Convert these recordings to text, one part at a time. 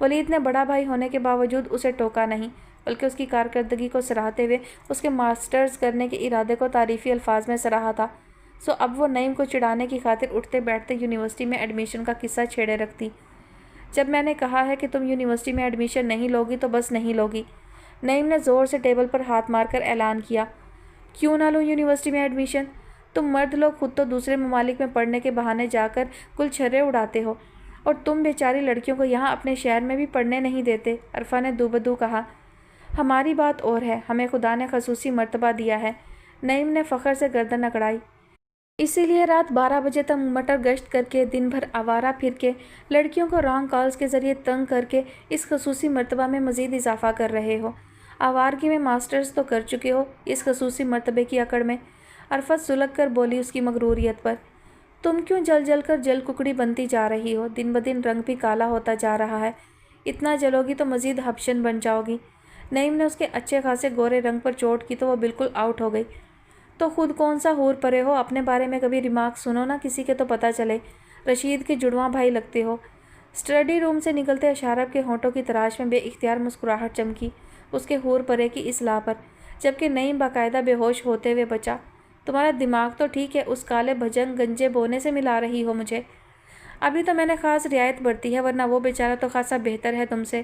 ولید نے بڑا بھائی ہونے کے باوجود اسے ٹوکا نہیں، بلکہ اس کی کارکردگی کو سراہتے ہوئے اس کے ماسٹرز کرنے کے ارادے کو تعریفی الفاظ میں سراہا تھا۔ سو اب وہ نعیم کو چڑھانے کی خاطر اٹھتے بیٹھتے یونیورسٹی میں ایڈمیشن کا قصہ چھیڑے رکھتی۔ جب میں نے کہا ہے کہ تم یونیورسٹی میں ایڈمیشن نہیں لوگی تو بس نہیں لوگی، نعیم نے زور سے ٹیبل پر ہاتھ مار کر اعلان کیا۔ کیوں نہ لوں یونیورسٹی میں ایڈمیشن؟ تم مرد لوگ خود تو دوسرے ممالک میں پڑھنے کے بہانے جا کر گل چھرے اڑاتے ہو، اور تم بیچاری لڑکیوں کو یہاں اپنے شہر میں بھی پڑھنے نہیں دیتے، عرفہ نے دوبدو کہا۔ ہماری بات اور ہے، ہمیں خدا نے خصوصی مرتبہ دیا ہے، نعیم نے فخر سے گردن اکڑائی۔ اسی لیے رات 12 بجے تک مٹر گشت کر کے، دن بھر آوارہ پھر کے، لڑکیوں کو رانگ کالز کے ذریعے تنگ کر کے اس خصوصی مرتبہ میں مزید اضافہ کر رہے ہو۔ آوارگی میں ماسٹرز تو کر چکے ہو، اس خصوصی مرتبے کی اکڑ میں؟ عرفت سلگ کر بولی اس کی مغروریت پر۔ تم کیوں جل جل کر جل ککڑی بنتی جا رہی ہو؟ دن بدن رنگ بھی کالا ہوتا جا رہا ہے، اتنا جلو گی تو مزید ہبشن بن جاؤ گی۔ نعیم نے اس کے اچھے خاصے گورے رنگ پر چوٹ کی تو وہ بالکل آؤٹ ہو گئی۔ تو خود کون سا حور پرے ہو، اپنے بارے میں کبھی ریمارک سنو نا کسی کے تو پتہ چلے، رشید کے جڑواں بھائی لگتے ہو۔ اسٹڈی روم سے نکلتے اشارب کے ہونٹوں کی تراش میں بے اختیار مسکراہٹ چمکی اس کے حور پرے کی اصلاح پر، جبکہ نعیم باقاعدہ بے ہوش ہوتے ہوئے بچا۔ تمہارا دماغ تو ٹھیک ہے، اس کالے بھجن گنجے بونے سے ملا رہی ہو مجھے؟ ابھی تو میں نے خاص رعایت برتی ہے، ورنہ وہ بیچارہ تو خاصا بہتر ہے تم سے۔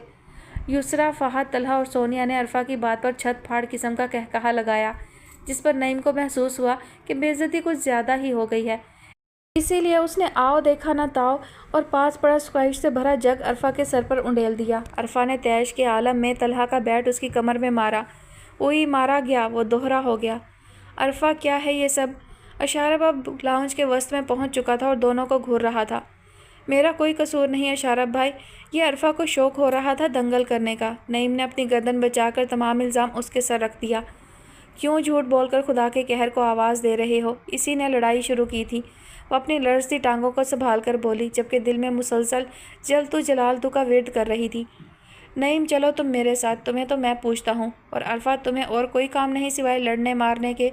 یسریٰ، فہد، طلحہ اور سونیا نے عرفہ کی بات پر چھت پھاڑ قسم کا کہا لگایا، جس پر نعیم کو محسوس ہوا کہ بے عزتی کچھ زیادہ ہی ہو گئی ہے۔ اسی لیے اس نے آؤ دیکھا نہ تاؤ اور پاس پڑا اسکواش سے بھرا جگ عرفہ کے سر پر انڈیل دیا۔ عرفہ نے تیش کے عالم میں طلحہ کا بیٹ اس کی کمر میں مارا۔ اوئی، مارا گیا، وہ دوہرا ہو گیا۔ عرفہ، کیا ہے یہ سب؟ اشارب اب لاؤنج کے وسط میں پہنچ چکا تھا اور دونوں کو گھور رہا تھا۔ میرا کوئی قصور نہیں اشارب بھائی، یہ عرفہ کو شوق ہو رہا تھا دنگل کرنے کا۔ نعیم نے اپنی گردن بچا کر تمام الزام اس کے سر رکھ دیا۔ کیوں جھوٹ بول کر خدا کے قہر کو آواز دے رہے ہو؟ اسی نے لڑائی شروع کی تھی، وہ اپنی لرزتی ٹانگوں کو سنبھال کر بولی، جبکہ دل میں مسلسل جل تو جلال تو کا ورد کر رہی تھی۔ نعیم، چلو تم میرے ساتھ، تمہیں تو میں پوچھتا ہوں، اور عرفہ تمہیں اور کوئی کام نہیں سوائے لڑنے مارنے کے؟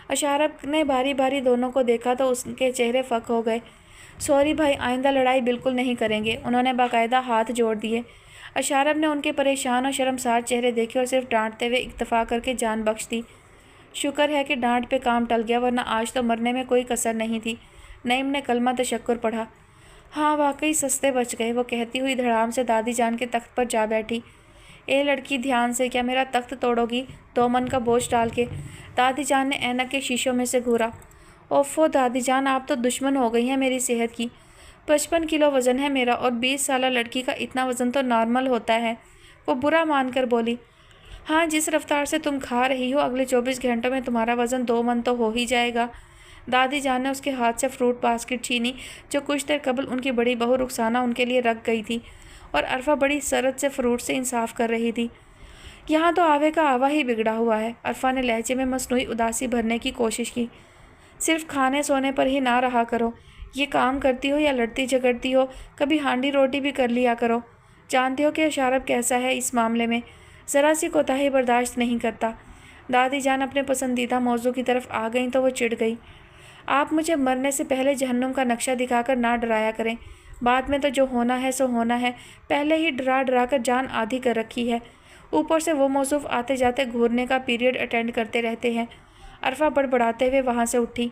اشارب نے باری باری دونوں کو دیکھا تو اس کے چہرے فک ہو گئے۔ سوری بھائی، آئندہ لڑائی بالکل نہیں کریں گے، انہوں نے باقاعدہ ہاتھ جوڑ دیے۔ اشارب نے ان کے پریشان اور شرمسار چہرے دیکھے اور صرف ڈانٹتے ہوئے اکتفا کر کے جان بخش دی۔ شکر ہے کہ ڈانٹ پہ کام ٹل گیا، ورنہ آج تو مرنے میں کوئی کسر نہیں تھی۔ نعیم نے کلمہ تشکر پڑھا۔ ہاں واقعی سستے بچ گئے، وہ کہتی ہوئی دھڑام سے دادی جان کے تخت پر جا بیٹھی۔ اے لڑکی دھیان سے، کیا میرا تخت توڑو گی؟ 2 من کا بوجھ ڈال کے دادی جان نے اینک کے شیشوں میں سے گھورا۔ اوفو دادی جان، آپ تو دشمن ہو گئی ہیں میری صحت کی۔ 55 کلو وزن ہے میرا، اور 20 سالہ لڑکی کا اتنا وزن تو نارمل ہوتا ہے، وہ برا مان کر بولی۔ ہاں، جس رفتار سے تم کھا رہی ہو، اگلے 24 گھنٹوں میں تمہارا وزن 2 من تو ہو ہی جائے گا۔ دادی جان نے اس کے ہاتھ سے فروٹ باسکٹ چھینی جو کچھ دیر قبل ان کی بڑی بہو رخسانہ ان کے لیے رکھ گئی تھی، اور عرفہ بڑی سرت سے فروٹ سے انصاف کر رہی تھی۔ یہاں تو آوے کا آوا ہی بگڑا ہوا ہے، عرفہ نے لہجے میں مصنوعی اداسی بھرنے کی کوشش کی۔ صرف کھانے سونے پر ہی نہ رہا کرو، یہ کام کرتی ہو یا لڑتی جھگڑتی ہو، کبھی ہانڈی روٹی بھی کر لیا کرو۔ جانتے ہو کہ اشارب کیسا ہے اس معاملے میں، ذرا سی کوتاہی برداشت نہیں کرتا۔ دادی جان اپنے پسندیدہ موضوع کی طرف آ گئیں تو وہ چڑ گئی۔ آپ مجھے مرنے سے پہلے جہنم کا نقشہ دکھا کر نہ ڈرایا کریں، بعد میں تو جو ہونا ہے سو ہونا ہے، پہلے ہی ڈرا ڈرا کر جان آدھی کر رکھی ہے، اوپر سے وہ موصوف آتے جاتے گھورنے کا پیریڈ اٹینڈ کرتے رہتے ہیں۔ عرفہ بڑبڑاتے ہوئے وہاں سے اٹھی۔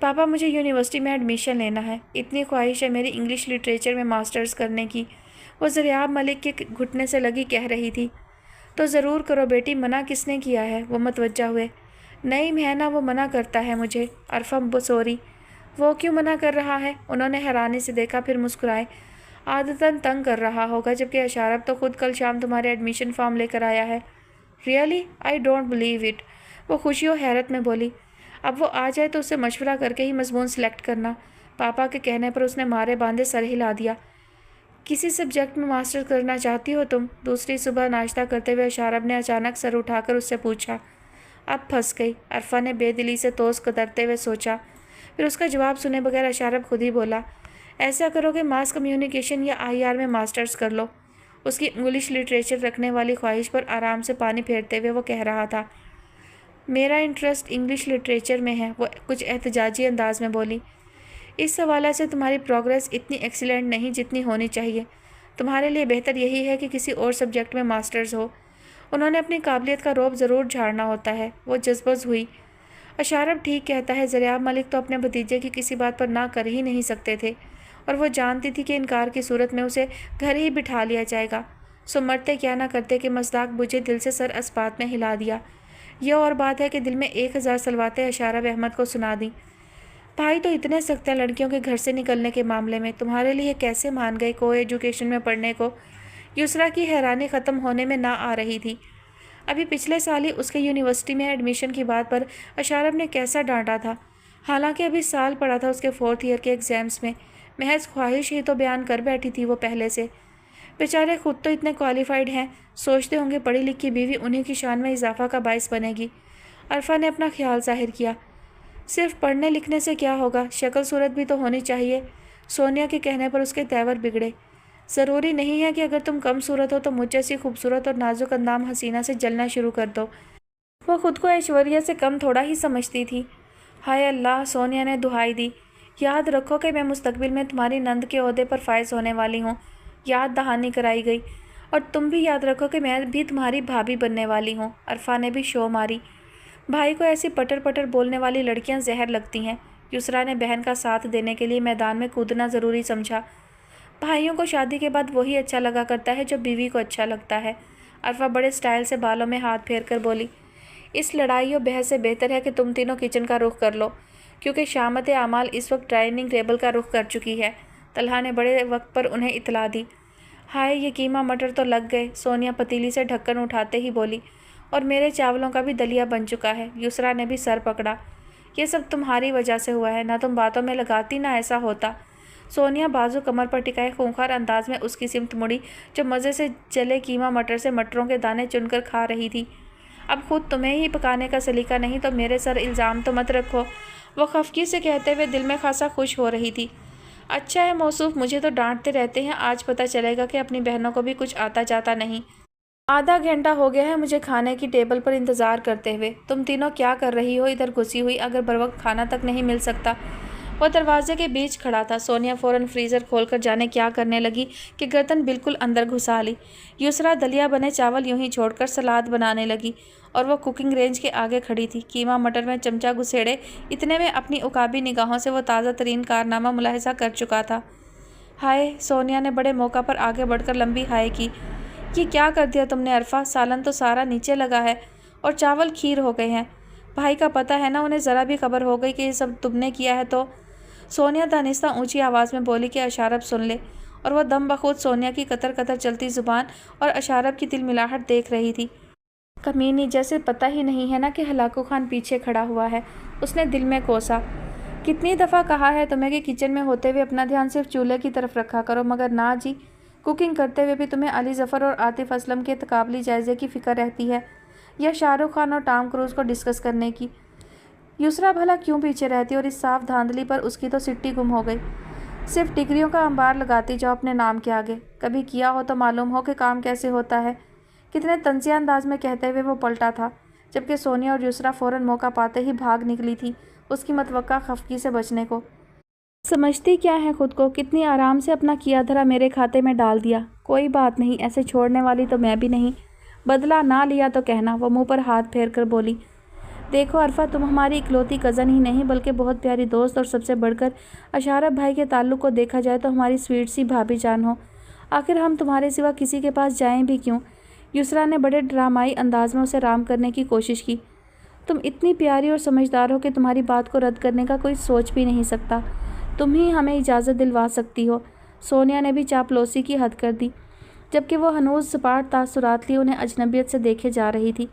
پاپا، مجھے یونیورسٹی میں ایڈمیشن لینا ہے، اتنی خواہش ہے میری انگلش لٹریچر میں ماسٹرز کرنے کی، وہ ضریاب ملک کے گھٹنے سے لگی کہہ رہی تھی۔ تو ضرور کرو بیٹی، منع کس نے کیا ہے؟ وہ متوجہ ہوئے۔ نعیم ہے نا، وہ منع کرتا ہے مجھے۔ عرفہ بسوری۔ وہ کیوں منع کر رہا ہے؟ انہوں نے حیرانی سے دیکھا، پھر مسکرائے۔ عادتاً تنگ کر رہا ہوگا، جبکہ اشارب تو خود کل شام تمہارے ایڈمیشن فارم لے کر آیا ہے۔ Really? I don't believe it, وہ خوشی و حیرت میں بولی۔ اب وہ آ جائے تو اس سے مشورہ کر کے ہی مضمون سلیکٹ کرنا۔ پاپا کے کہنے پر اس نے مارے باندھے سر ہلا دیا۔ کسی سبجیکٹ میں ماسٹر کرنا چاہتی ہو تم؟ دوسری صبح ناشتہ کرتے ہوئے اشارب نے اچانک سر اٹھا کر اس سے پوچھا۔ اب پھنس گئی، عرفہ نے بے دلی سے توس قدرتے ہوئے سوچا، پھر اس کا جواب سنے بغیر اشارب خود ہی بولا، ایسا کرو کہ ماس کمیونیکیشن یا IR میں ماسٹرز کر لو۔ اس کی انگلش لٹریچر رکھنے والی خواہش پر آرام سے پانی پھیرتے ہوئے وہ کہہ رہا تھا۔ میرا انٹرسٹ انگلش لٹریچر میں ہے، وہ کچھ احتجاجی انداز میں بولی۔ اس حوالے سے تمہاری پروگریس اتنی ایکسیلنٹ نہیں جتنی ہونی چاہیے، تمہارے لیے بہتر یہی ہے کہ کسی اور سبجیکٹ میں ماسٹرز ہو۔ انہوں نے اپنی قابلیت کا رعب ضرور جھاڑنا ہوتا ہے۔ وہ جذبز ہوئی۔ اشارب ٹھیک کہتا ہے، زریاب ملک تو اپنے بھتیجے کی کسی بات پر نہ کر ہی نہیں سکتے تھے، اور وہ جانتی تھی کہ انکار کی صورت میں اسے گھر ہی بٹھا لیا جائے گا۔ سو مرتے کیا نہ کرتے کہ مصداق بجھے دل سے سر اسبات میں ہلا دیا۔ یہ اور بات ہے کہ دل میں 1000 سلواتیں اشارب احمد کو سنا دیں۔ بھائی تو اتنے سخت ہیں لڑکیوں کے گھر سے نکلنے کے معاملے میں، تمہارے لیے کیسے مان گئے کو ایجوکیشن میں پڑھنے کو؟ یسریٰ کی حیرانی ختم ہونے میں نہ آ رہی تھی۔ ابھی پچھلے سال ہی اس کے یونیورسٹی میں ایڈمیشن کی بات پر اشارب نے کیسا ڈانٹا تھا، حالانکہ ابھی سال پڑا تھا اس کے 4th ایئر کے ایگزامز میں۔ محض خواہش ہی تو بیان کر بیٹھی تھی وہ پہلے سے۔ بیچارے خود تو اتنے کوالیفائڈ ہیں، سوچتے ہوں گے پڑھی لکھی بیوی انہیں کی شان میں اضافہ کا باعث بنے گی۔ عرفہ نے اپنا خیال ظاہر کیا۔ صرف پڑھنے لکھنے سے کیا ہوگا، شکل صورت بھی تو ہونی چاہیے۔ سونیا کے کہنے پر اس کے تیور بگڑے۔ ضروری نہیں ہے کہ اگر تم کم صورت ہو تو مجھ جیسی خوبصورت اور نازک اندام حسینہ سے جلنا شروع کر دو۔ وہ خود کو ایشوریہ سے کم تھوڑا ہی سمجھتی تھی۔ ہائے اللہ، سونیا نے دہائی دی، یاد رکھو کہ میں مستقبل میں تمہاری نند کے عہدے پر فائز ہونے والی ہوں۔ یاد دہانی کرائی گئی۔ اور تم بھی یاد رکھو کہ میں بھی تمہاری بھابھی بننے والی ہوں۔ عرفہ نے بھی شو ماری۔ بھائی کو ایسی پٹر پٹر بولنے والی لڑکیاں زہر لگتی ہیں۔ یسریٰ نے بہن کا ساتھ دینے کے لیے میدان میں کودنا ضروری سمجھا۔ بھائیوں کو شادی کے بعد وہی اچھا لگا کرتا ہے جو بیوی کو اچھا لگتا ہے۔ عرفہ بڑے سٹائل سے بالوں میں ہاتھ پھیر کر بولی، اس لڑائی و بحث سے بہتر ہے کہ تم تینوں کچن کا رخ کر لو، کیونکہ شامت اعمال اس وقت ڈائننگ ٹیبل کا رخ کر چکی ہے۔ طلحہ نے بڑے وقت پر انہیں اطلاع دی۔ ہائے، یہ قیمہ مٹر تو لگ گئے، سونیا پتیلی سے ڈھکن اٹھاتے ہی بولی، اور میرے چاولوں کا بھی دلیا بن چکا ہے۔ یسریٰ نے بھی سر پکڑا۔ یہ سب تمہاری وجہ سے ہوا ہے، نہ تم باتوں میں لگاتی نہ ایسا ہوتا۔ سونیا بازو کمر پر ٹکائے خونخوار انداز میں اس کی سمت مڑی جو مزے سے جلے قیمہ مٹر سے مٹروں کے دانے چن کر کھا رہی تھی۔ اب خود تمہیں ہی پکانے کا سلیقہ نہیں تو میرے سر الزام تو مت رکھو، وہ خفگی سے کہتے ہوئے دل میں خاصا خوش ہو رہی تھی۔ اچھا ہے موصوف، مجھے تو ڈانٹتے رہتے ہیں، آج پتہ چلے گا کہ اپنی بہنوں کو بھی کچھ آتا جاتا نہیں۔ آدھا گھنٹہ ہو گیا ہے مجھے کھانے کی ٹیبل پر انتظار کرتے ہوئے، تم تینوں کیا کر رہی ہو ادھر گھسی ہوئی؟ اگر بروقت کھانا تک نہیں مل سکتا۔ وہ دروازے کے بیچ کھڑا تھا۔ سونیا فوراً فریزر کھول کر جانے کیا کرنے لگی کہ گردن بالکل اندر گھسا لی۔ یسریٰ دلیا بنے چاول یوں ہی چھوڑ کر سلاد بنانے لگی، اور وہ کوکنگ رینج کے آگے کھڑی تھی۔ قیمہ مٹر میں چمچہ گھسیڑے اتنے میں اپنی عقابی نگاہوں سے وہ تازہ ترین کارنامہ ملاحظہ کر چکا تھا۔ ہائے، سونیا نے بڑے موقع پر آگے بڑھ کر لمبی ہائے کی۔ یہ کیا کر دیا تم نے عرفہ؟ سالن تو سارا نیچے لگا ہے اور چاول کھیر ہو گئے ہیں۔ بھائی کا پتہ ہے نا، انہیں ذرا بھی خبر ہو گئی کہ یہ سب تم نے کیا ہے تو۔ سونیا دانستہ اونچی آواز میں بولی کہ اشارب سن لے، اور وہ دم بخود سونیا کی قطر قطر چلتی زبان اور اشارب کی تلملاہٹ دیکھ رہی تھی۔ کمینی، جیسے پتہ ہی نہیں ہے نا کہ ہلاکو خان پیچھے کھڑا ہوا ہے، اس نے دل میں کوسا۔ کتنی دفعہ کہا ہے تمہیں کہ کچن میں ہوتے ہوئے اپنا دھیان صرف چولہے کی طرف رکھا کرو، مگر نہ جی، کوکنگ کرتے ہوئے بھی تمہیں علی ظفر اور عاطف اسلم کے تقابلی جائزے کی فکر رہتی ہے، یا شاہ رخ خان اور ٹام کروز کو ڈسکس کرنے کی۔ یسریٰ بھلا کیوں پیچھے رہتی، اور اس صاف دھاندلی پر اس کی تو سٹی گم ہو گئی۔ صرف ڈگریوں کا انبار لگاتی جاؤ اپنے نام کے آگے، کبھی کیا ہو تو معلوم ہو کہ کام کیسے ہوتا ہے۔ کتنے طنزیہ انداز میں کہتے ہوئے وہ پلٹا تھا، جبکہ سونیا اور یسریٰ فوراً موقع پاتے ہی بھاگ نکلی تھی اس کی متوقع خفگی سے بچنے کو۔ سمجھتی کیا ہے خود کو، کتنی آرام سے اپنا کیا دھرا میرے کھاتے میں ڈال دیا۔ کوئی بات نہیں، ایسے چھوڑنے والی تو میں بھی نہیں، بدلہ نہ لیا تو کہنا۔ وہ منہ پر ہاتھ پھیر کر بولی، دیکھو عرفہ، تم ہماری اکلوتی کزن ہی نہیں بلکہ بہت پیاری دوست، اور سب سے بڑھ کر اشارب بھائی کے تعلق کو دیکھا جائے تو ہماری سویٹ سی بھابھی جان ہو۔ آخر ہم تمہارے سوا کسی کے پاس جائیں بھی کیوں؟ یسریٰ نے بڑے ڈرامائی انداز میں اسے رام کرنے کی کوشش کی۔ تم اتنی پیاری اور سمجھدار ہو کہ تمہاری بات کو رد کرنے کا کوئی سوچ بھی نہیں سکتا، تم ہی ہمیں اجازت دلوا سکتی ہو۔ سونیا نے بھی چاپلوسی کی حد کر دی، جبکہ وہ ہنوز سپاٹ تاثرات لیے انہیں اجنبیت سے دیکھے جا رہی تھی۔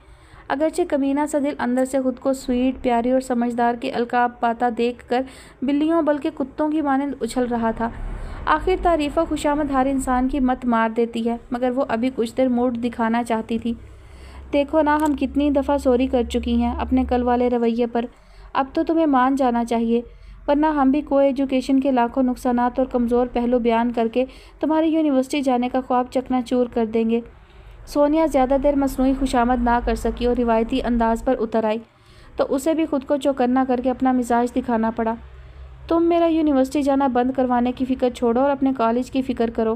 اگرچہ کمینہ سا دل اندر سے خود کو سویٹ، پیاری اور سمجھدار کے القاب پاتا دیکھ کر بلیوں بلکہ کتوں کی مانند اچھل رہا تھا۔ آخر تعریف و خوشامد ہر انسان کی مت مار دیتی ہے، مگر وہ ابھی کچھ دیر موڈ دکھانا چاہتی تھی۔ دیکھو نا، ہم کتنی دفعہ سوری کر چکی ہیں اپنے کل والے رویے پر، اب تو تمہیں مان جانا چاہیے، ورنہ ہم بھی کو ایجوکیشن کے لاکھوں نقصانات اور کمزور پہلو بیان کر کے تمہاری یونیورسٹی جانے کا خواب چکنا چور کر دیں گے۔ سونیا زیادہ دیر مصنوعی خوشامد نہ کر سکی اور روایتی انداز پر اتر آئی، تو اسے بھی خود کو چوکنا کر کے اپنا مزاج دکھانا پڑا۔ تم میرا یونیورسٹی جانا بند کروانے کی فکر چھوڑو اور اپنے کالج کی فکر کرو۔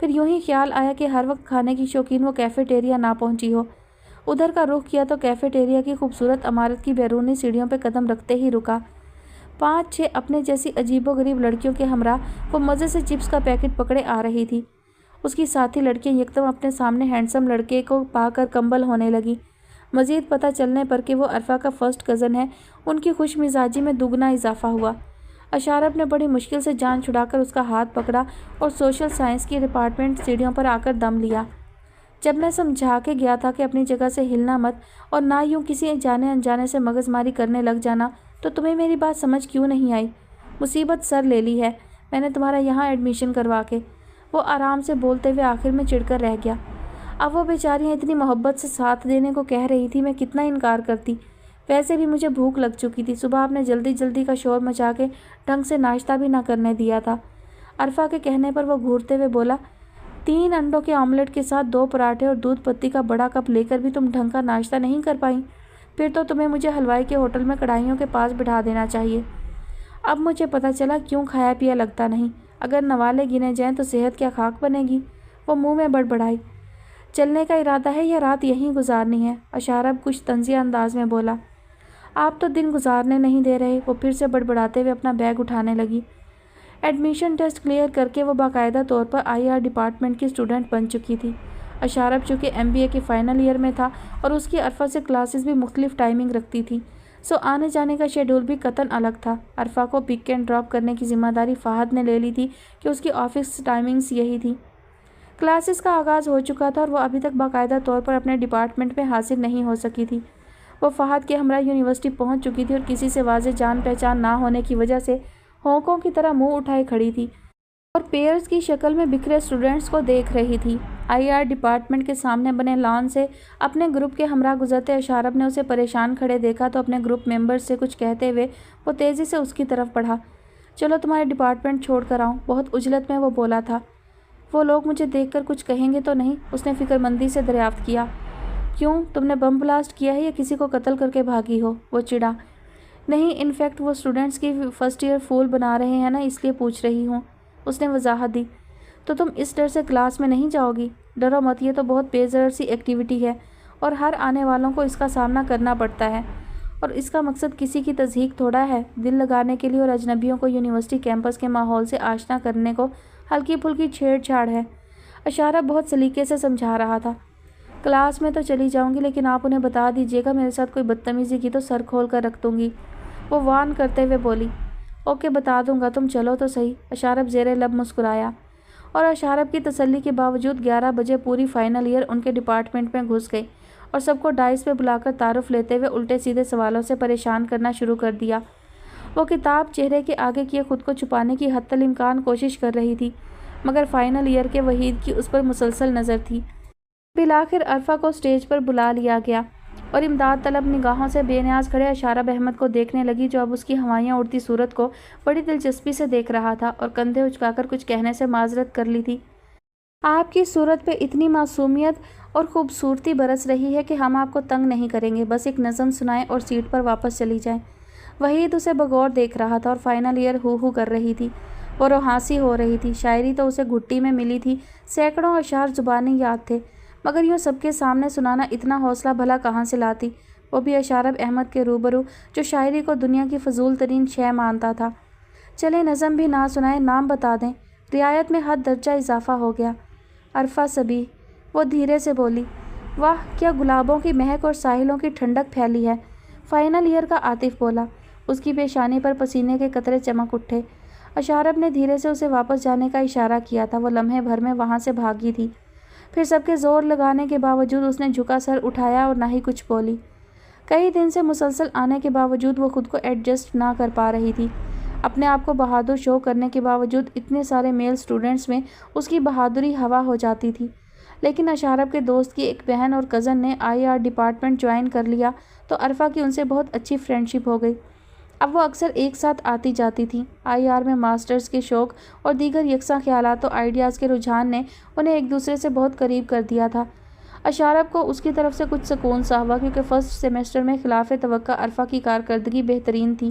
پھر یوں ہی خیال آیا کہ ہر وقت کھانے کی شوقین وہ کیفیٹیریا نہ پہنچی ہو۔ ادھر کا رخ کیا تو کیفیٹیریا کی خوبصورت عمارت کی بیرونی سیڑھیوں پہ قدم رکھتے ہی رکا۔ 5-6 اپنے جیسی عجیب و غریب لڑکیوں کے ہمراہ وہ مزے سے چپس کا پیکٹ پکڑے آ رہی تھی۔ اس کی ساتھی لڑکیاں یکدم اپنے سامنے ہینڈسم لڑکے کو پا کر کمبل ہونے لگی۔ مزید پتہ چلنے پر کہ وہ عرفہ کا فرسٹ کزن ہے، ان کی خوش مزاجی میں دگنا اضافہ ہوا۔ اشارب نے بڑی مشکل سے جان چھڑا کر اس کا ہاتھ پکڑا اور سوشل سائنس کی ڈپارٹمنٹ سیڑھیوں پر آ کر دم لیا۔ جب میں سمجھا کے گیا تھا کہ اپنی جگہ سے ہلنا مت اور نہ یوں کسی جانے انجانے سے مغز ماری کرنے لگ جانا، تو تمہیں میری بات سمجھ کیوں نہیں آئی؟ مصیبت سر لے لی ہے میں نے تمہارا یہاں ایڈمیشن کروا کے۔ وہ آرام سے بولتے ہوئے آخر میں چڑ کر رہ گیا۔ اب وہ بیچاریاں اتنی محبت سے ساتھ دینے کو کہہ رہی تھی، میں کتنا انکار کرتی۔ ویسے بھی مجھے بھوک لگ چکی تھی، صبح آپ نے جلدی جلدی کا شور مچا کے ڈھنگ سے ناشتہ بھی نہ کرنے دیا تھا۔ عرفہ کے کہنے پر وہ گھورتے ہوئے بولا، 3 انڈوں کے آملیٹ کے ساتھ 2 پراٹھے اور دودھ پتی کا بڑا کپ لے کر بھی تم ڈھنگ کا ناشتہ نہیں کر پائیں؟ پھر تو تمہیں مجھے حلوائی کے ہوٹل میں کڑھائیوں کے پاس بٹھا دینا چاہیے۔ اب مجھے پتہ چلا کیوں کھایا پیا لگتا نہیں۔ اگر نوالے گنے جائیں تو صحت کیا خاک بنے گی؟ وہ منہ میں بڑبڑائی۔ چلنے کا ارادہ ہے یا رات یہیں گزارنی ہے؟ اشارب کچھ طنزیہ انداز میں بولا۔ آپ تو دن گزارنے نہیں دے رہے، وہ پھر سے بڑبڑاتے ہوئے اپنا بیگ اٹھانے لگی۔ ایڈمیشن ٹیسٹ کلیئر کر کے وہ باقاعدہ طور پر IR ڈپارٹمنٹ کی اسٹوڈنٹ بن چکی تھی۔ اشارب چونکہ MBA کے فائنل ایئر میں تھا اور اس کی عرفہ سے کلاسز بھی مختلف ٹائمنگ رکھتی تھی، سو آنے جانے کا شیڈول بھی قطعاً الگ تھا۔ عرفہ کو پک اینڈ ڈراپ کرنے کی ذمہ داری فہد نے لے لی تھی کہ اس کی آفس ٹائمنگز یہی تھی۔ کلاسز کا آغاز ہو چکا تھا اور وہ ابھی تک باقاعدہ طور پر اپنے ڈپارٹمنٹ میں حاضر نہیں ہو سکی تھی۔ وہ فہد کے ہمراہ یونیورسٹی پہنچ چکی تھی اور کسی سے واضح جان پہچان نہ ہونے کی وجہ سے ہونکوں کی طرح منہ اٹھائے کھڑی تھی اور پیئرز کی شکل میں بکھرے اسٹوڈنٹس کو دیکھ رہی تھی۔ IR ڈپارٹمنٹ کے سامنے بنے لان سے اپنے گروپ کے ہمراہ گزرتے اشارب نے اسے پریشان کھڑے دیکھا تو اپنے گروپ ممبرز سے کچھ کہتے ہوئے وہ تیزی سے اس کی طرف بڑھا۔ چلو تمہارے ڈپارٹمنٹ چھوڑ کر آؤں، بہت عجلت میں وہ بولا تھا۔ وہ لوگ مجھے دیکھ کر کچھ کہیں گے تو نہیں؟ اس نے فکر مندی سے دریافت کیا۔ کیوں، تم نے بم بلاسٹ کیا ہے یا کسی کو قتل کر کے بھاگی ہو؟ وہ چڑھا۔ نہیں، انفیکٹ وہ اسٹوڈنٹس کی فرسٹ ایئر فول بنا رہے ہیں نا، اس لیے پوچھ رہی ہوں، اس نے وضاحت دی۔ تو تم اس ڈر سے کلاس میں نہیں جاؤ گی؟ ڈرو مت، یہ تو بہت بے ضرر سی ایکٹیویٹی ہے اور ہر آنے والوں کو اس کا سامنا کرنا پڑتا ہے، اور اس کا مقصد کسی کی تضحیک تھوڑا ہے، دل لگانے کے لیے اور اجنبیوں کو یونیورسٹی کیمپس کے ماحول سے آشنا کرنے کو ہلکی پھلکی چھیڑ چھاڑ ہے۔ اشارہ بہت سلیقے سے سمجھا رہا تھا۔ کلاس میں تو چلی جاؤں گی، لیکن آپ انہیں بتا دیجیے گا میرے ساتھ کوئی بدتمیزی کی تو سر کھول کر رکھ دوں گی، وہ وارن کرتے ہوئے بولی۔ اوکے، بتا دوں گا، تم چلو تو صحیح۔ اشارب زیر لب مسکرایا، اور اشارب کی تسلی کے باوجود 11 بجے پوری فائنل ایئر ان کے ڈپارٹمنٹ میں گھس گئی اور سب کو ڈائس پہ بلا کر تعارف لیتے ہوئے الٹے سیدھے سوالوں سے پریشان کرنا شروع کر دیا۔ وہ کتاب چہرے کے آگے کیے خود کو چھپانے کی حتی الامکان کوشش کر رہی تھی، مگر فائنل ایئر کے وحید کی اس پر مسلسل نظر تھی۔ بالآخر عرفہ کو اسٹیج پر بلا لیا گیا اور امداد طلب نگاہوں سے بے نیاز کھڑے اشارب احمد کو دیکھنے لگی، جو اب اس کی ہوائیاں اڑتی صورت کو بڑی دلچسپی سے دیکھ رہا تھا اور کندھے اچکا کر کچھ کہنے سے معذرت کر لی تھی۔ آپ کی صورت پہ اتنی معصومیت اور خوبصورتی برس رہی ہے کہ ہم آپ کو تنگ نہیں کریں گے، بس ایک نظم سنائیں اور سیٹ پر واپس چلی جائیں۔ وحید اسے بغور دیکھ رہا تھا اور فائنل ایئر ہو کر رہی تھی، وہ روحانسی ہو رہی تھی۔ شاعری تو اسے گھٹی میں ملی تھی، سینکڑوں اشعار زبانی یاد تھے، مگر یوں سب کے سامنے سنانا اتنا حوصلہ بھلا کہاں سے لاتی، وہ بھی اشارب احمد کے روبرو جو شاعری کو دنیا کی فضول ترین شے مانتا تھا۔ چلے نظم بھی نہ سنائیں، نام بتا دیں، رعایت میں حد درجہ اضافہ ہو گیا۔ عرفہ صبی، وہ دھیرے سے بولی۔ واہ، کیا گلابوں کی مہک اور ساحلوں کی ٹھنڈک پھیلی ہے۔ فائنل ایئر کا عاطف بولا۔ اس کی پیشانی پر پسینے کے قطرے چمک اٹھے۔ اشارب نے دھیرے سے اسے واپس جانے کا اشارہ کیا تھا، وہ لمحے بھر میں وہاں سے بھاگی تھی، پھر سب کے زور لگانے کے باوجود اس نے جھکا سر اٹھایا اور نہ ہی کچھ بولی۔ کئی دن سے مسلسل آنے کے باوجود وہ خود کو ایڈجسٹ نہ کر پا رہی تھی۔ اپنے آپ کو بہادر شو کرنے کے باوجود اتنے سارے میل اسٹوڈنٹس میں اس کی بہادری ہوا ہو جاتی تھی، لیکن اشارب کے دوست کی ایک بہن اور کزن نے IR ڈپارٹمنٹ جوائن کر لیا تو عرفہ کی ان سے بہت اچھی فرینڈشپ ہو گئی۔ اب وہ اکثر ایک ساتھ آتی جاتی تھیں۔ IR میں ماسٹرز کے شوق اور دیگر یکساں خیالات و آئیڈیاز کے رجحان نے انہیں ایک دوسرے سے بہت قریب کر دیا تھا۔ اشارب کو اس کی طرف سے کچھ سکون سا ہوا، کیونکہ فرسٹ سیمسٹر میں خلاف توقع عرفہ کی کارکردگی بہترین تھی۔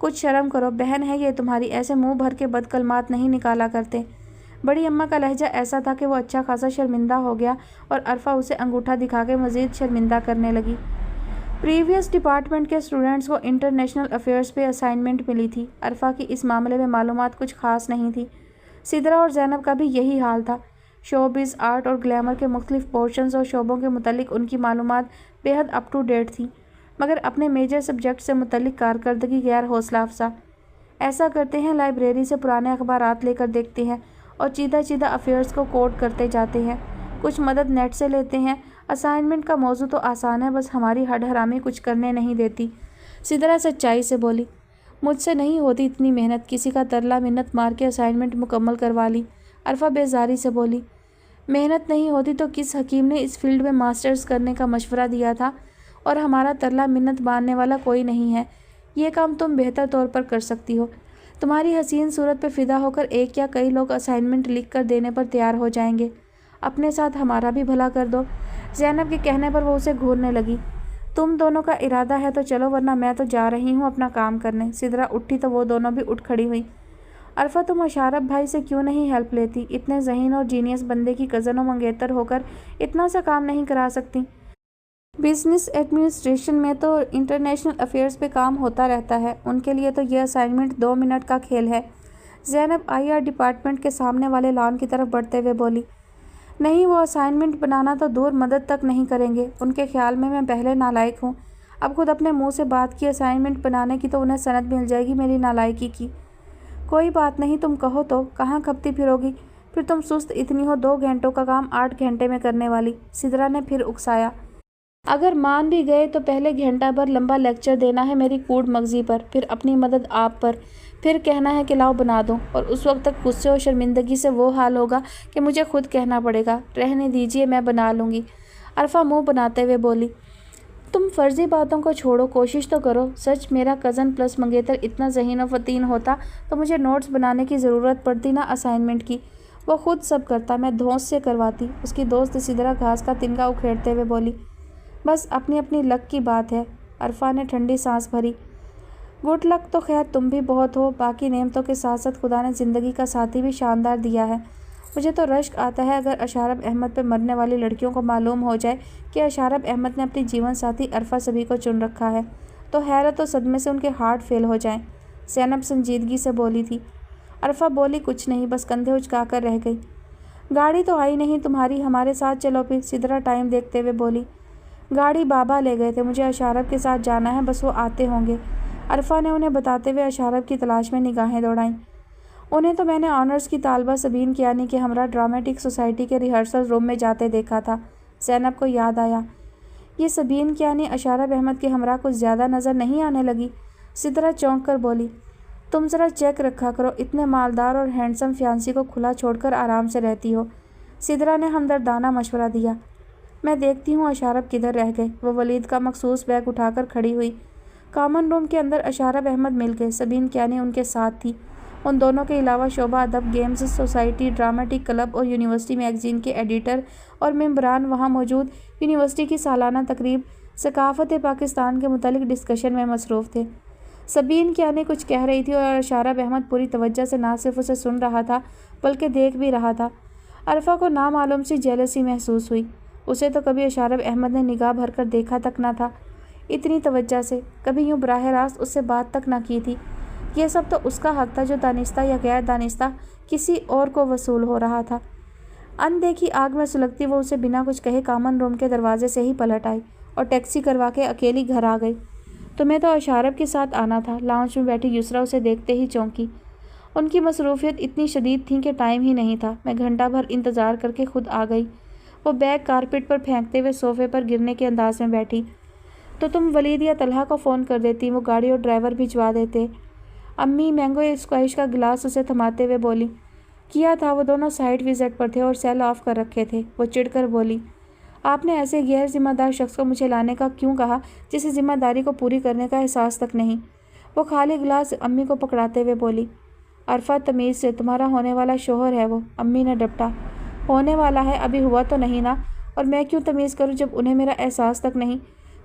کچھ شرم کرو، بہن ہے یہ تمہاری، ایسے منہ بھر کے بد کلمات نہیں نکالا کرتے۔ بڑی اماں کا لہجہ ایسا تھا کہ وہ اچھا خاصا شرمندہ ہو گیا اور عرفہ اسے انگوٹھا دکھا کے مزید شرمندہ کرنے لگی۔ پریویس ڈپارٹمنٹ کے اسٹوڈنٹس کو انٹرنیشنل افیئرز پہ اسائنمنٹ ملی تھی۔ عرفہ کی اس معاملے میں معلومات کچھ خاص نہیں تھی۔ سدرا اور زینب کا بھی یہی حال تھا۔ شوبز، آرٹ اور گلیمر کے مختلف پورشنز اور شعبوں کے متعلق ان کی معلومات بے حد اپ ٹو ڈیٹ تھیں، مگر اپنے میجر سبجیکٹ سے متعلق کارکردگی غیر حوصلہ افزا۔ ایسا کرتے ہیں، لائبریری سے پرانے اخبارات لے کر دیکھتے ہیں اور چیدہ چیدہ افیئرز کو کوٹ کرتے جاتے ہیں، کچھ مدد نیٹ سے لیتے ہیں۔ اسائنمنٹ کا موضوع تو آسان ہے، بس ہماری ہڈ حرامی کچھ کرنے نہیں دیتی۔ سدرا سچائی سے بولی۔ مجھ سے نہیں ہوتی اتنی محنت، کسی کا ترلا منت مار کے اسائنمنٹ مکمل کروا لی۔ عرفہ بیزاری سے بولی۔ محنت نہیں ہوتی تو کس حکیم نے اس فیلڈ میں ماسٹرز کرنے کا مشورہ دیا تھا؟ اور ہمارا ترلا منت مارنے والا کوئی نہیں ہے، یہ کام تم بہتر طور پر کر سکتی ہو۔ تمہاری حسین صورت پہ فدا ہو کر ایک یا کئی لوگ اسائنمنٹ لکھ کر دینے پر تیار ہو جائیں گے۔ اپنے ساتھ ہمارا بھی بھلا کر دو۔ زینب کے کہنے پر وہ اسے گھورنے لگی۔ تم دونوں کا ارادہ ہے تو چلو، ورنہ میں تو جا رہی ہوں اپنا کام کرنے۔ سدرا اٹھی تو وہ دونوں بھی اٹھ کھڑی ہوئی۔ عرفہ تم اشارف بھائی سے کیوں نہیں ہیلپ لیتی؟ اتنے ذہین اور جینیس بندے کی کزن و منگیتر ہو کر اتنا سا کام نہیں کرا سکتی؟ بزنس ایڈمنسٹریشن میں تو انٹرنیشنل افیئرز پہ کام ہوتا رہتا ہے، ان کے لیے تو یہ اسائنمنٹ 2 منٹ کا کھیل ہے۔ زینب IR ڈپارٹمنٹ کے سامنے والے لان کی طرف بڑھتے ہوئے بولی۔ نہیں، وہ اسائنمنٹ بنانا تو دور مدد تک نہیں کریں گے، ان کے خیال میں پہلے نالائق ہوں۔ اب خود اپنے منہ سے بات کی اسائنمنٹ بنانے کی تو انہیں سند مل جائے گی میری نالائقی کی۔ کوئی بات نہیں، تم کہو تو، کہاں کھپتی پھرو گی؟ پھر تم سست اتنی ہو، 2 گھنٹوں کا کام 8 گھنٹے میں کرنے والی۔ سدرا نے پھر اکسایا۔ اگر مان بھی گئے تو پہلے گھنٹہ بھر لمبا لیکچر دینا ہے میری کوڑ مغزی پر، پھر اپنی مدد آپ پر، پھر کہنا ہے کہ لاؤ بنا دو، اور اس وقت تک غصے اور شرمندگی سے وہ حال ہوگا کہ مجھے خود کہنا پڑے گا رہنے دیجیے میں بنا لوں گی۔ عرفہ منہ بناتے ہوئے بولی۔ تم فرضی باتوں کو چھوڑو، کوشش تو کرو۔ سچ میرا کزن پلس منگیتر اتنا ذہین و فطین ہوتا تو مجھے نوٹس بنانے کی ضرورت پڑتی نہ اسائنمنٹ کی، وہ خود سب کرتا، میں دھونس سے کرواتی۔ اس کی دوست سدرا گھاس کا تنکا اکھیڑتے ہوئے بولی۔ بس اپنی اپنی لک کی بات ہے۔ عرفہ نے ٹھنڈی سانس بھری۔ گڈ لک تو خیر تم بھی بہت ہو، باقی نعمتوں کے ساتھ ساتھ خدا نے زندگی کا ساتھی بھی شاندار دیا ہے۔ مجھے تو رشک آتا ہے اگر اشارف احمد پہ مرنے والی لڑکیوں کو معلوم ہو جائے کہ اشارف احمد نے اپنی جیون ساتھی عرفہ صبی کو چن رکھا ہے، تو حیرت و صدمے سے ان کے ہارٹ فیل ہو جائیں۔ زینب سنجیدگی سے بولی تھی۔ عرفہ بولی کچھ نہیں، بس کندھے اچکا کر رہ گئی۔ گاڑی تو آئی نہیں تمہاری، ہمارے ساتھ چلو پھر، سدرا ٹائم دیکھتے ہوئے بولی۔ گاڑی بابا لے گئے تھے، مجھے اشارف کے ساتھ جانا ہے، بس وہ آتے ہوں گے۔ عرفہ نے انہیں بتاتے ہوئے اشارف کی تلاش میں نگاہیں دوڑائیں۔ انہیں تو میں نے آنرز کی طالبہ سبین کیانی کے ہمراہ ڈرامٹک سوسائٹی کے ریہرسل روم میں جاتے دیکھا تھا۔ زینب کو یاد آیا، یہ سبین کیانی اشارف احمد کے ہمراہ کچھ زیادہ نظر نہیں آنے لگی؟ سدرا چونک کر بولی۔ تم ذرا چیک رکھا کرو، اتنے مالدار اور ہینڈسم فیانسی کو کھلا چھوڑ کر آرام سے رہتی ہو۔ سدرا نے ہمدردانہ مشورہ دیا۔ میں دیکھتی ہوں اشارف کدھر رہ گئے۔ وہ ولید کا مخصوص بیگ اٹھا کر کھڑی ہوئی۔ کامن روم کے اندر اشارف احمد مل گئے، سبین کیانی ان کے ساتھ تھی۔ ان دونوں کے علاوہ شعبہ ادب، گیمز سوسائٹی، ڈرامٹک کلب اور یونیورسٹی میگزین کے ایڈیٹر اور ممبران وہاں موجود یونیورسٹی کی سالانہ تقریب ثقافت پاکستان کے متعلق ڈسکشن میں مصروف تھے۔ سبین کیانی کچھ کہہ رہی تھی اور اشارف احمد پوری توجہ سے نہ صرف اسے سن رہا تھا بلکہ دیکھ بھی رہا تھا۔ عرفہ کو نامعلوم سی جیلسی محسوس ہوئی۔ اسے تو کبھی اشارف احمد نے نگاہ بھر کر دیکھا تک نہ تھا اتنی توجہ سے، کبھی یوں براہ راست اس سے بات تک نہ کی تھی۔ یہ سب تو اس کا حق تھا جو دانستہ یا غیر دانستہ کسی اور کو وصول ہو رہا تھا۔ اندیکھی آگ میں سلگتی وہ اسے بنا کچھ کہے کامن روم کے دروازے سے ہی پلٹ آئی اور ٹیکسی کروا کے اکیلی گھر آ گئی۔ تمہیں تو اشارف کے ساتھ آنا تھا۔ لاؤنج میں بیٹھی یسرا اسے دیکھتے ہی چونکی۔ ان کی مصروفیت اتنی شدید تھی کہ ٹائم ہی نہیں تھا۔ میں گھنٹہ بھر انتظار کر کے خود آ گئی۔ وہ بیگ کارپیٹ پر پھینکتے ہوئے صوفے پر گرنے کے انداز میں بیٹھی۔ تو تم ولید یا طلحہ کو فون کر دیتی، وہ گاڑی اور ڈرائیور بھجوا دیتے۔ امی مینگو اسکواش کا گلاس اسے تھماتے ہوئے بولی۔ کیا تھا، وہ دونوں سائٹ وزٹ پر تھے اور سیل آف کر رکھے تھے۔ وہ چڑھ کر بولی۔ آپ نے ایسے غیر ذمہ دار شخص کو مجھے لانے کا کیوں کہا جسے ذمہ داری کو پوری کرنے کا احساس تک نہیں؟ وہ خالی گلاس امی کو پکڑاتے ہوئے بولی۔ عرفہ تمیز سے، تمہارا ہونے والا شوہر ہے وہ۔ امی نے ڈپٹا۔ ہونے والا ہے، ابھی ہوا تو نہیں نا، اور میں کیوں تمیز کروں جب انہیں میرا احساس تک نہیں؟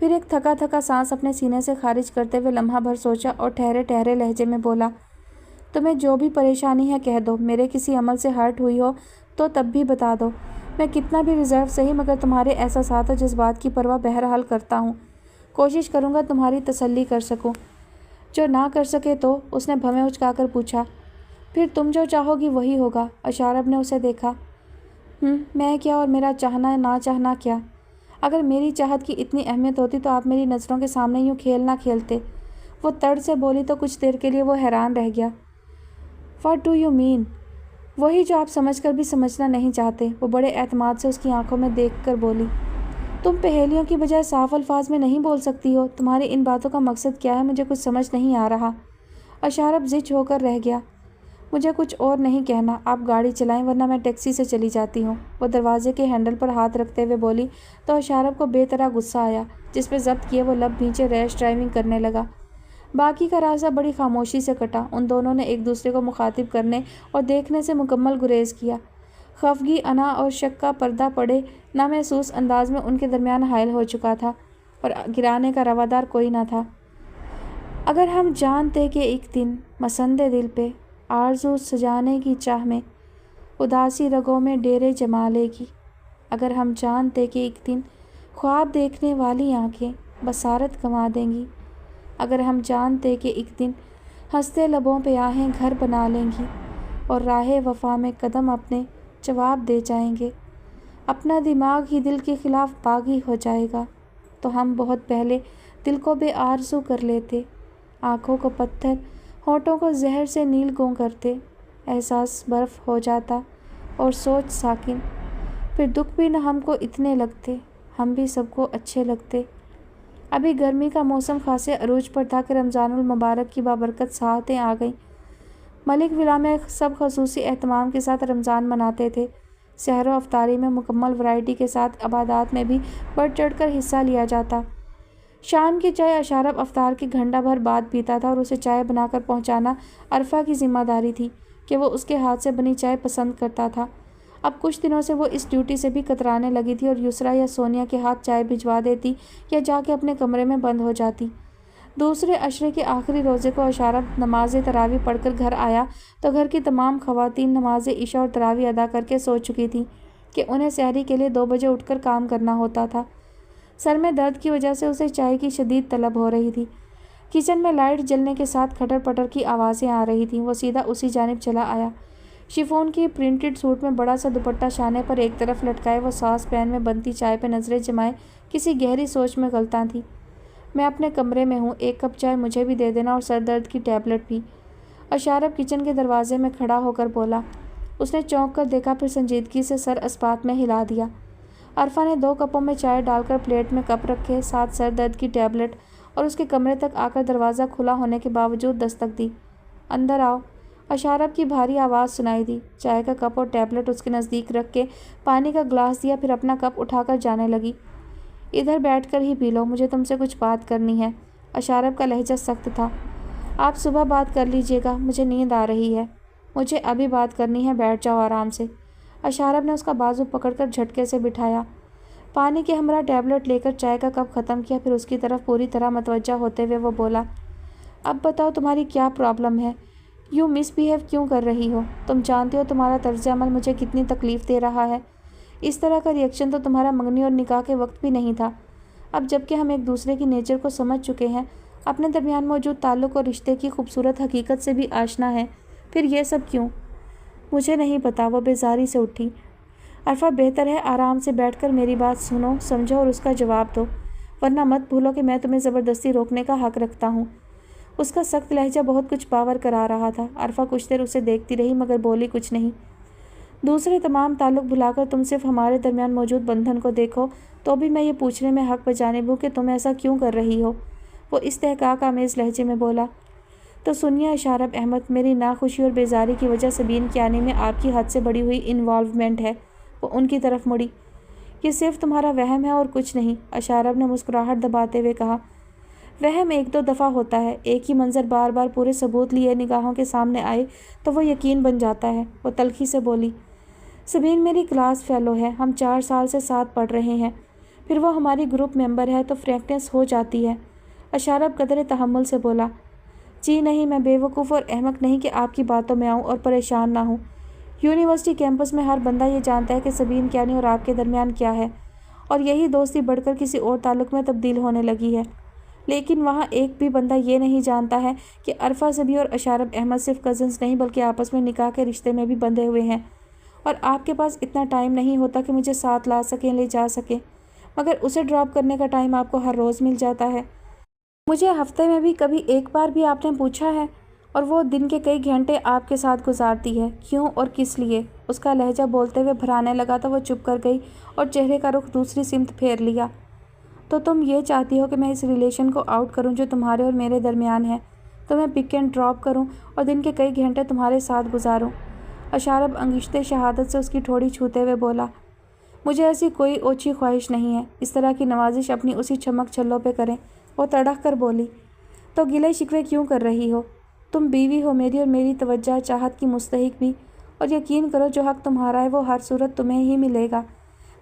پھر ایک تھکا تھکا سانس اپنے سینے سے خارج کرتے ہوئے لمحہ بھر سوچا اور ٹھہرے ٹھہرے لہجے میں بولا، تمہیں جو بھی پریشانی ہے کہہ دو، میرے کسی عمل سے ہرٹ ہوئی ہو تو تب بھی بتا دو، میں کتنا بھی ریزرو سہی مگر تمہارے احساسات اور جذبات کی پرواہ بہرحال کرتا ہوں، کوشش کروں گا تمہاری تسلی کر سکوں۔ جو نہ کر سکے تو؟ اس نے بھویں اچکا کر پوچھا۔ پھر تم جو چاہو گی وہی ہوگا۔ اشارب نے اسے دیکھا۔ میں کیا اور میرا چاہنا نہ چاہنا کیا؟ اگر میری چاہت کی اتنی اہمیت ہوتی تو آپ میری نظروں کے سامنے یوں کھیل نہ کھیلتے۔ وہ تڑ سے بولی تو کچھ دیر کے لیے وہ حیران رہ گیا۔ What do you mean? وہی جو آپ سمجھ کر بھی سمجھنا نہیں چاہتے۔ وہ بڑے اعتماد سے اس کی آنکھوں میں دیکھ کر بولی۔ تم پہیلیوں کی بجائے صاف الفاظ میں نہیں بول سکتی ہو؟ تمہاری ان باتوں کا مقصد کیا ہے مجھے کچھ سمجھ نہیں آ رہا۔ اشارب زچ ہو کر رہ گیا۔ مجھے کچھ اور نہیں کہنا، آپ گاڑی چلائیں ورنہ میں ٹیکسی سے چلی جاتی ہوں۔ وہ دروازے کے ہینڈل پر ہاتھ رکھتے ہوئے بولی تو اشارب کو بے طرح غصہ آیا، جس پہ ضبط کیے وہ لب بھینچے ریش ڈرائیونگ کرنے لگا۔ باقی کا راستہ بڑی خاموشی سے کٹا۔ ان دونوں نے ایک دوسرے کو مخاطب کرنے اور دیکھنے سے مکمل گریز کیا۔ خفگی، انا اور شک کا پردہ پڑے نامحسوس انداز میں ان کے درمیان حائل ہو چکا تھا اور گرانے کا روادار کوئی نہ تھا۔ اگر ہم جانتے کہ ایک دن مسندِ دل پہ آرزو سجانے کی چاہ میں اداسی رگوں میں ڈیرے جما لے گی، اگر ہم جانتے کہ ایک دن خواب دیکھنے والی آنکھیں بصارت گنوا دیں گی، اگر ہم جانتے کہ ایک دن ہنستے لبوں پہ آہیں گھر بنا لیں گی اور راہ وفا میں قدم اپنے جواب دے جائیں گے، اپنا دماغ ہی دل کے خلاف باغی ہو جائے گا، تو ہم بہت پہلے دل کو بے آرزو کر لیتے، آنکھوں کو پتھر، ہونٹوں کو زہر سے نیل گوں کرتے، احساس برف ہو جاتا اور سوچ ساکن، پھر دکھ بھی نہ ہم کو اتنے لگتے، ہم بھی سب کو اچھے لگتے۔ ابھی گرمی کا موسم خاصے عروج پر تھا کہ رمضان المبارک کی بابرکت ساعتیں آ گئیں۔ ملک ولا میں سب خصوصی اہتمام کے ساتھ رمضان مناتے تھے۔ سحر و افطاری میں مکمل ورائٹی کے ساتھ عبادات میں بھی بڑھ چڑھ کر حصہ لیا جاتا۔ شام کی چائے اشارب افطار کے گھنٹہ بھر بعد پیتا تھا اور اسے چائے بنا کر پہنچانا عرفہ کی ذمہ داری تھی کہ وہ اس کے ہاتھ سے بنی چائے پسند کرتا تھا۔ اب کچھ دنوں سے وہ اس ڈیوٹی سے بھی کترانے لگی تھی اور یسریٰ یا سونیا کے ہاتھ چائے بھجوا دیتی یا جا کے اپنے کمرے میں بند ہو جاتی۔ دوسرے عشرے کے آخری روزے کو اشارب نماز تراویح پڑھ کر گھر آیا تو گھر کی تمام خواتین نماز عشاء اور تراویح ادا کر کے سو چکی تھیں کہ انہیں سحری کے لیے 2 بجے اٹھ کر کام کرنا ہوتا تھا۔ سر میں درد کی وجہ سے اسے چائے کی شدید طلب ہو رہی تھی۔ کچن میں لائٹ جلنے کے ساتھ کھٹر پٹر کی آوازیں آ رہی تھیں۔ وہ سیدھا اسی جانب چلا آیا۔ شفون کی پرنٹڈ سوٹ میں بڑا سا دوپٹہ شانے پر ایک طرف لٹکائے وہ ساس پین میں بنتی چائے پہ نظریں جمائے کسی گہری سوچ میں غلطاں تھی۔ میں اپنے کمرے میں ہوں، 1 کپ چائے مجھے بھی دے دینا اور سر درد کی ٹیبلٹ بھی۔ اشارب کچن کے دروازے میں کھڑا ہو کر بولا۔ اس نے چونک کر دیکھا، پھر سنجیدگی سے سر اسبات میں ہلا دیا۔ عرفہ نے 2 کپوں میں چائے ڈال کر پلیٹ میں کپ رکھے، ساتھ سر درد کی ٹیبلٹ اور اس کے کمرے تک آ کر دروازہ کھلا ہونے کے باوجود دستک دی۔ اندر آؤ، اشارب کی بھاری آواز سنائی دی۔ چائے کا کپ اور ٹیبلٹ اس کے نزدیک رکھ کے پانی کا گلاس دیا، پھر اپنا کپ اٹھا کر جانے لگی۔ ادھر بیٹھ کر ہی پی لو، مجھے تم سے کچھ بات کرنی ہے۔ اشارب کا لہجہ سخت تھا۔ آپ صبح بات کر لیجیے گا، مجھے نیند آ رہی ہے۔ مجھے ابھی بات کرنی ہے، بیٹھ جاؤ آرام سے۔ اشارب نے اس کا بازو پکڑ کر جھٹکے سے بٹھایا۔ پانی کے ہمراہ ٹیبلٹ لے کر چائے کا کپ ختم کیا، پھر اس کی طرف پوری طرح متوجہ ہوتے ہوئے وہ بولا۔ اب بتاؤ تمہاری کیا پرابلم ہے؟ یوں مس بیہیو کیوں کر رہی ہو؟ تم جانتی ہو تمہارا طرز عمل مجھے کتنی تکلیف دے رہا ہے۔ اس طرح کا ریئیکشن تو تمہارا منگنی اور نکاح کے وقت بھی نہیں تھا۔ اب جب کہ ہم ایک دوسرے کی نیچر کو سمجھ چکے ہیں، اپنے درمیان موجود تعلق اور رشتے کی خوبصورت حقیقت سے بھی آشنا ہے، پھر یہ سب کیوں؟ مجھے نہیں پتا، وہ بیزاری سے اٹھی۔ عرفہ بہتر ہے آرام سے بیٹھ کر میری بات سنو، سمجھو اور اس کا جواب دو، ورنہ مت بھولو کہ میں تمہیں زبردستی روکنے کا حق رکھتا ہوں۔ اس کا سخت لہجہ بہت کچھ باور کرا رہا تھا۔ عرفہ کچھ دیر اسے دیکھتی رہی مگر بولی کچھ نہیں۔ دوسرے تمام تعلق بھلا کر تم صرف ہمارے درمیان موجود بندھن کو دیکھو تو بھی میں یہ پوچھنے میں حق بجانب ہوں کہ تم ایسا کیوں کر رہی ہو؟ وہ استحقاق آمیز لہجے میں بولا۔ تو سنیے اشارب احمد، میری ناخوشی اور بیزاری کی وجہ سبین کے آنے میں آپ کی حد سے بڑی ہوئی انوالومنٹ ہے۔ وہ ان کی طرف مڑی۔ یہ صرف تمہارا وہم ہے اور کچھ نہیں، اشارب نے مسکراہٹ دباتے ہوئے کہا۔ وہم 1-2 دفعہ ہوتا ہے، ایک ہی منظر بار بار پورے ثبوت لیے نگاہوں کے سامنے آئے تو وہ یقین بن جاتا ہے۔ وہ تلخی سے بولی۔ سبین میری کلاس فیلو ہے، ہم 4 سال سے ساتھ پڑھ رہے ہیں، پھر وہ ہماری گروپ ممبر ہے تو فرینکنس ہو جاتی ہے۔ اشارب قدر تحمل سے بولا، جی نہیں، میں بے وقوف اور احمق نہیں کہ آپ کی باتوں میں آؤں اور پریشان نہ ہوں۔ یونیورسٹی کیمپس میں ہر بندہ یہ جانتا ہے کہ سبین کیانی اور آپ کے درمیان کیا ہے، اور یہی دوستی بڑھ کر کسی اور تعلق میں تبدیل ہونے لگی ہے۔ لیکن وہاں ایک بھی بندہ یہ نہیں جانتا ہے کہ عرفہ سبی اور اشارب احمد صرف کزنز نہیں بلکہ آپس میں نکاح کے رشتے میں بھی بندھے ہوئے ہیں، اور آپ کے پاس اتنا ٹائم نہیں ہوتا کہ مجھے ساتھ لا سکیں، لے جا سکیں، مگر اسے ڈراپ کرنے کا ٹائم آپ کو ہر روز مل جاتا ہے۔ مجھے ہفتے میں بھی کبھی ایک بار بھی آپ نے پوچھا ہے، اور وہ دن کے کئی گھنٹے آپ کے ساتھ گزارتی ہے، کیوں اور کس لیے؟ اس کا لہجہ بولتے ہوئے بھرانے لگا تو وہ چپ کر گئی اور چہرے کا رخ دوسری سمت پھیر لیا۔ تو تم یہ چاہتی ہو کہ میں اس ریلیشن کو آؤٹ کروں جو تمہارے اور میرے درمیان ہے، تو میں پک اینڈ ڈراپ کروں اور دن کے کئی گھنٹے تمہارے ساتھ گزاروں؟ اشارب انگشتے شہادت سے اس کی ٹھوڑی چھوتے ہوئے بولا، مجھے ایسی کوئی اوچھی خواہش نہیں ہے۔ اس طرح کی نوازش اپنی اسی چمک چھلوں پہ کریں۔ وہ تڑک کر بولی، تو گلے شکوے کیوں کر رہی ہو؟ تم بیوی ہو میری اور میری توجہ چاہت کی مستحق بھی، اور یقین کرو جو حق تمہارا ہے وہ ہر صورت تمہیں ہی ملے گا۔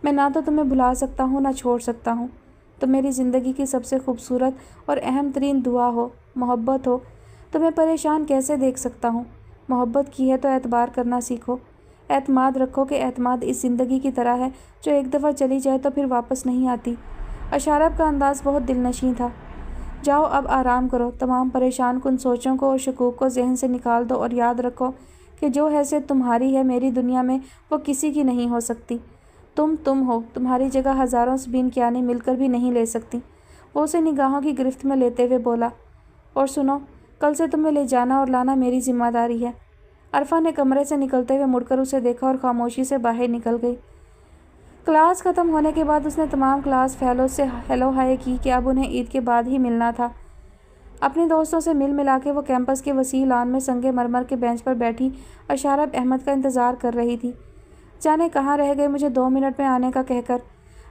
میں نہ تو تمہیں بھلا سکتا ہوں نہ چھوڑ سکتا ہوں۔ تم میری زندگی کی سب سے خوبصورت اور اہم ترین دعا ہو، محبت ہو۔ تمہیں پریشان کیسے دیکھ سکتا ہوں؟ محبت کی ہے تو اعتبار کرنا سیکھو، اعتماد رکھو کہ اعتماد اس زندگی کی طرح ہے جو ایک دفعہ چلی جائے تو پھر واپس نہیں آتی۔ اشارب کا انداز بہت دل نشیں تھا۔ جاؤ اب آرام کرو، تمام پریشان کن سوچوں کو اور شکوک کو ذہن سے نکال دو، اور یاد رکھو کہ جو حیثیت تمہاری ہے میری دنیا میں وہ کسی کی نہیں ہو سکتی۔ تم ہو، تمہاری جگہ ہزاروں سبین کیانی مل کر بھی نہیں لے سکتی۔ وہ اسے نگاہوں کی گرفت میں لیتے ہوئے بولا، اور سنو، کل سے تمہیں لے جانا اور لانا میری ذمہ داری ہے۔ عرفہ نے کمرے سے نکلتے ہوئے مڑ کر اسے دیکھا اور خاموشی سے باہر نکل گئی۔ کلاس ختم ہونے کے بعد اس نے تمام کلاس فیلوز سے ہیلو ہائے کی کہ اب انہیں عید کے بعد ہی ملنا تھا۔ اپنے دوستوں سے مل ملا کے وہ کیمپس کے وسیع لان میں سنگ مرمر کے بینچ پر بیٹھی اشارب احمد کا انتظار کر رہی تھی۔ جانے کہاں رہ گئے مجھے 2 منٹ میں آنے کا کہہ کر،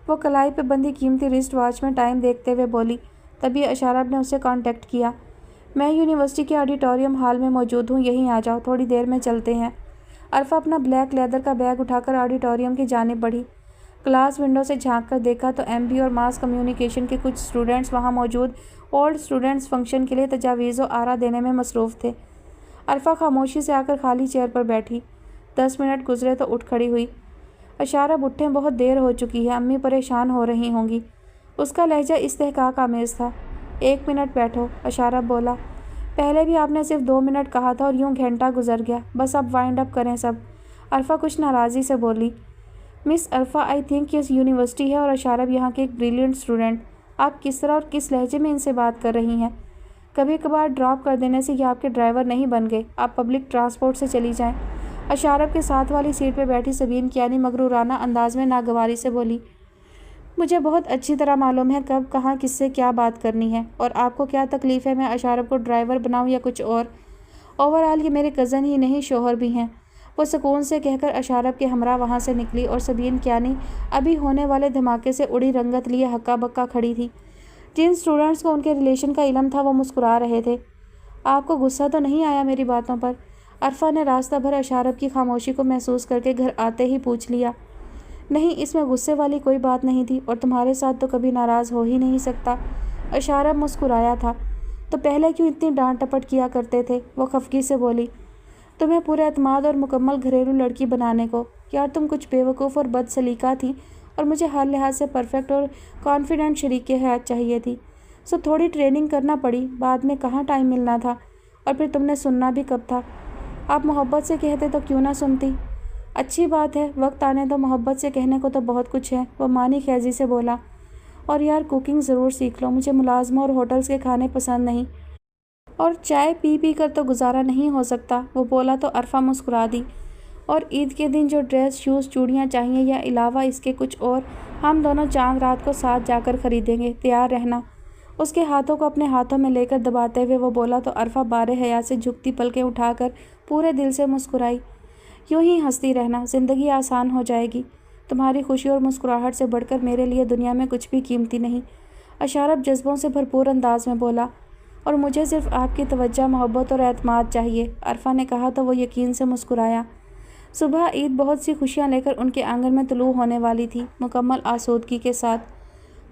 وہ کلائی پہ بندھی قیمتی رسٹ واچ میں ٹائم دیکھتے ہوئے بولی۔ تبھی اشارب نے اسے کانٹیکٹ کیا، میں یونیورسٹی کے آڈیٹوریم ہال میں موجود ہوں، یہیں آ جاؤ، تھوڑی دیر میں چلتے ہیں۔ عرفہ اپنا بلیک لیدر کا بیگ اٹھا کر آڈیٹوریم کی جانب بڑھی۔ کلاس ونڈو سے جھانک کر دیکھا تو ایم بی اور ماس کمیونیکیشن کے کچھ اسٹوڈنٹس وہاں موجود اولڈ اسٹوڈنٹس فنکشن کے لیے تجاویز و آرا دینے میں مصروف تھے۔ عرفہ خاموشی سے آ کر خالی چیئر پر بیٹھی۔ 10 منٹ گزرے تو اٹھ کھڑی ہوئی۔ اشارب اٹھیں، بہت دیر ہو چکی ہے، امی پریشان ہو رہی ہوں گی۔ اس کا لہجہ استحقاق آمیز تھا۔ 1 منٹ بیٹھو، اشارب بولا، پہلے بھی آپ نے صرف 2 منٹ کہا تھا اور یوں گھنٹہ گزر گیا، بس اب وائنڈ اپ کریں سب۔ عرفہ کچھ ناراضی سے بولی، مس عرفہ، آئی تھنک یہ یونیورسٹی ہے اور اشارب یہاں کے ایک بریلینٹ اسٹوڈنٹ، آپ کس طرح اور کس لہجے میں ان سے بات کر رہی ہیں؟ کبھی کبھار ڈراپ کر دینے سے یہ آپ کے ڈرائیور نہیں بن گئے، آپ پبلک ٹرانسپورٹ سے چلی جائیں۔ اشارب کے ساتھ والی سیٹ پہ بیٹھی سبین کیانی مغرورانہ انداز میں ناگواری سے بولی، مجھے بہت اچھی طرح معلوم ہے کب کہاں کس سے کیا بات کرنی ہے، اور آپ کو کیا تکلیف ہے میں اشارب کو ڈرائیور بناؤں یا کچھ اور؟ اوورآل یہ میرے کزن ہی نہیں شوہر بھی ہیں۔ وہ سکون سے کہہ کر اشارب کے ہمراہ وہاں سے نکلی اور سبین کیانی ابھی ہونے والے دھماکے سے اڑی رنگت لیے ہکا بکا کھڑی تھی۔ جن اسٹوڈنٹس کو ان کے ریلیشن کا علم تھا وہ مسکرا رہے تھے۔ آپ کو غصہ تو نہیں آیا میری باتوں پر؟ عرفہ نے راستہ بھر اشارب کی خاموشی کو محسوس کر کے گھر آتے ہی پوچھ لیا۔ نہیں، اس میں غصے والی کوئی بات نہیں تھی، اور تمہارے ساتھ تو کبھی ناراض ہو ہی نہیں سکتا۔ اشارب مسکرایا تھا، تو پہلے کیوں اتنی ڈانٹ ٹپٹ کیا کرتے تھے؟ وہ خفگی سے بولی، تمہیں پورے اعتماد اور مکمل گھریلو لڑکی بنانے کو۔ یار تم کچھ بے وقوف اور بد سلیقہ تھی، اور مجھے ہر لحاظ سے پرفیکٹ اور کانفیڈنٹ شریک حیات چاہیے تھی، سو تھوڑی ٹریننگ کرنا پڑی، بعد میں کہاں ٹائم ملنا تھا، اور پھر تم نے سننا بھی کب تھا؟ آپ محبت سے کہتے تو کیوں نہ سنتی؟ اچھی بات ہے، وقت آنے تو محبت سے کہنے کو تو بہت کچھ ہے، وہ معنی خیزی سے بولا، اور یار کوکنگ ضرور سیکھ لو، مجھے ملازموں اور ہوٹلز کے کھانے پسند نہیں، اور چائے پی پی کر تو گزارا نہیں ہو سکتا۔ وہ بولا تو عرفہ مسکرا دی، اور عید کے دن جو ڈریس، شوز، چوڑیاں چاہیے یا علاوہ اس کے کچھ اور، ہم دونوں چاند رات کو ساتھ جا کر خریدیں گے، تیار رہنا۔ اس کے ہاتھوں کو اپنے ہاتھوں میں لے کر دباتے ہوئے وہ بولا تو عرفہ بارے حیا سے جھکتی پلکیں اٹھا کر پورے دل سے مسکرائی۔ یوں ہی ہنستی رہنا، زندگی آسان ہو جائے گی، تمہاری خوشی اور مسکراہٹ سے بڑھ کر میرے لیے دنیا میں کچھ بھی قیمتی نہیں۔ اشارب جذبوں سے بھرپور انداز میں بولا، اور مجھے صرف آپ کی توجہ، محبت اور اعتماد چاہیے۔ عرفہ نے کہا تو وہ یقین سے مسکرایا۔ صبح عید بہت سی خوشیاں لے کر ان کے آنگن میں طلوع ہونے والی تھی، مکمل آسودگی کے ساتھ۔